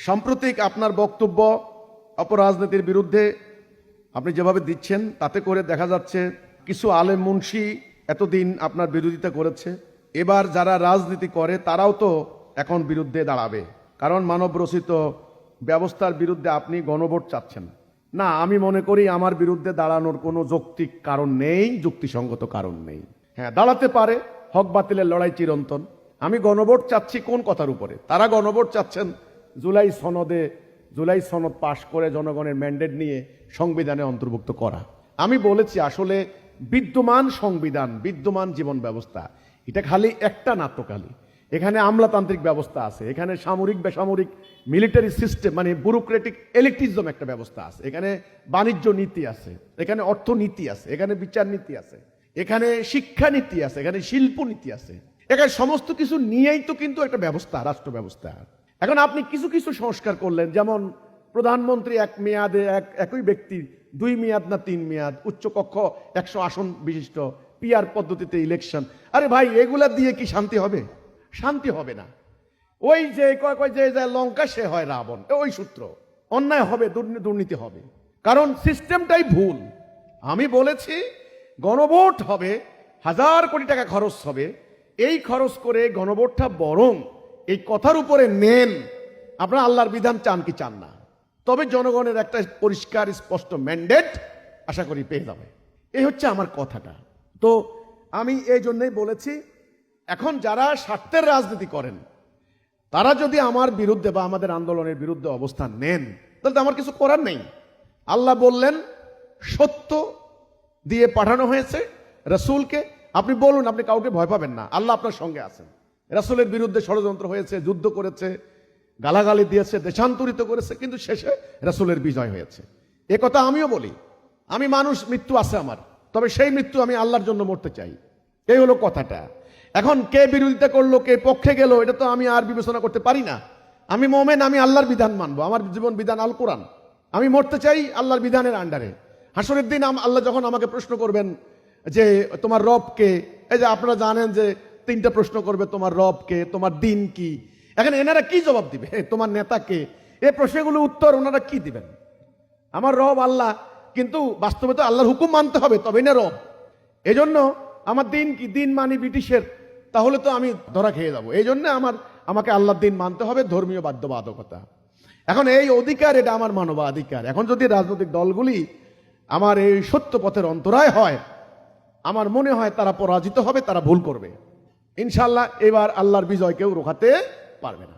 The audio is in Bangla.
সাম্প্রতিক আপনার বক্তব্য অপরাজনীতির বিরুদ্ধে আপনি যেভাবে দিচ্ছেন তাতে করে দেখা যাচ্ছে কিছু আলেম মুন্সি এতদিন আপনার বিরোধিতা করেছে, এবার যারা রাজনীতি করে তারাও তো এখন বিরুদ্ধে দাঁড়াবে, কারণ মানব রচিত ব্যবস্থার বিরুদ্ধে আপনি গণভোট চাচ্ছেন না। আমি মনে করি আমার বিরুদ্ধে দাঁড়ানোর কোনো যৌক্তিক কারণ নেই, যুক্তিসঙ্গত কারণ নেই। হ্যাঁ, দাঁড়াতে পারে, হক বাতিলের লড়াই চিরন্তন। আমি গণভোট চাচ্ছি কোন কথার উপরে? তারা গণভোট চাচ্ছেন জুলাই সনদ পাশ করে জনগণের ম্যান্ডেট নিয়ে সংবিধানে অন্তর্ভুক্ত করা। আমি বলেছি আসলে বিদ্যমান সংবিধান, বিদ্যমান জীবন ব্যবস্থা এটা খালি একটা নাট্যকালী। এখানে আমলাতান্ত্রিক ব্যবস্থা আছে, এখানে সামরিক বেসামরিক মিলিটারি সিস্টেম মানে ব্যুরোক্রেটিক এলিটিজম একটা ব্যবস্থা আছে, এখানে বাণিজ্য নীতি আছে, এখানে অর্থনীতি আছে, এখানে বিচার নীতি আছে, এখানে শিক্ষানীতি আছে, এখানে শিল্প নীতি আছে, এখানে সমস্ত কিছু নিয়েই তো কিন্তু একটা ব্যবস্থা, রাষ্ট্র ব্যবস্থা। এখন আপনি কিছু কিছু সংস্কার করলেন, যেমন প্রধানমন্ত্রী এক মেয়াদে একই ব্যক্তি 2 মেয়াদ না 3 মেয়াদ, উচ্চকক্ষ 100 আসন বিশিষ্ট, পিআর পদ্ধতিতে ইলেকশন। আরে ভাই, এগুলা দিয়ে কি শান্তি হবে? শান্তি হবে না। ওই যে কয় যে লঙ্কা সে হয় রাবণ, ওই সূত্র। অন্যায় হবে, দুর্নীতি হবে, কারণ সিস্টেমটাই ভুল। আমি বলেছি গণভোট হবে, 1000 কোটি টাকা খরচ হবে, এই খরচ করে গণভোটটা বরং এই কথার উপরে নেন আপনারা আল্লাহর বিধান চান কি চান না, তবে জনগণের একটা পরিষ্কার স্পষ্ট ম্যান্ডেট আশা করি পেয়ে যাবে। এই হচ্ছে আমার কথাটা। তো আমি এই জন্যই বলেছি, এখন যারা স্বার্থের রাজনীতি করেন তারা যদি আমার বিরুদ্ধে বা আমাদের আন্দোলনের বিরুদ্ধে অবস্থান নেন, তাহলে তো আমার কিছু করার নেই। আল্লাহ বললেন সত্য দিয়ে পাঠানো হয়েছে রাসূলকে, আপনি বলুন, আপনি কাউকে ভয় পাবেন না, আল্লাহ আপনার সঙ্গে আছেন। রাসূলের বিরুদ্ধে ষড়যন্ত্র হয়েছে, যুদ্ধ করেছে, গালাগালি দিয়েছে, দেশান্তরিত করেছে, কিন্তু শেষে রাসূলের বিজয় হয়েছে। এ কথা আমিও বলি। আমি মানুষ, মৃত্যু আছে আমার, তবে সেই মৃত্যু আমি আল্লাহর জন্য মরতে চাই। এই হলো কথাটা। এখন কে বিরোধিতা করলো, কে পক্ষে গেল, এটা তো আমি আর বিবেচনা করতে পারি না। আমি মোমেন, আমি আল্লাহর বিধান মানবো, আমার জীবন বিধান আল কোরআন। আমি মরতে চাই আল্লাহর বিধানের আন্ডারে। হাসরের দিন আল্লাহ যখন আমাকে প্রশ্ন করবেন যে তোমার রব কে, এই যে আপনারা জানেন যে 3টা প্রশ্ন করবে, তোমার রব কে, তোমার দিন কি। এখন এনারা কি জবাব দিবে? তোমার নেতা কে? এই প্রশ্নগুলো উত্তর ওনারা কি দিবেন? আমার রব আল্লাহ, কিন্তু বাস্তবে তো আল্লাহর হুকুম মানতে হবে, তবে না রব। এজন্য আমার দিন কি? দিন মানি ব্রিটিশের, তাহলে তো আমি ধরা খেয়ে যাবো। এই জন্য আমাকে আল্লাহর দিন মানতে হবে, ধর্মীয় বাধ্যবাধকতা। এখন এই অধিকার, এটা আমার মানবাধিকার। এখন যদি রাজনৈতিক দলগুলি আমার এই সত্য পথের অন্তরায় হয়, আমার মনে হয় তারা পরাজিত হবে, তারা ভুল করবে। ইনশাআল্লাহ এবার আল্লাহর বিজয় কেউ রোখাতে পারবে না।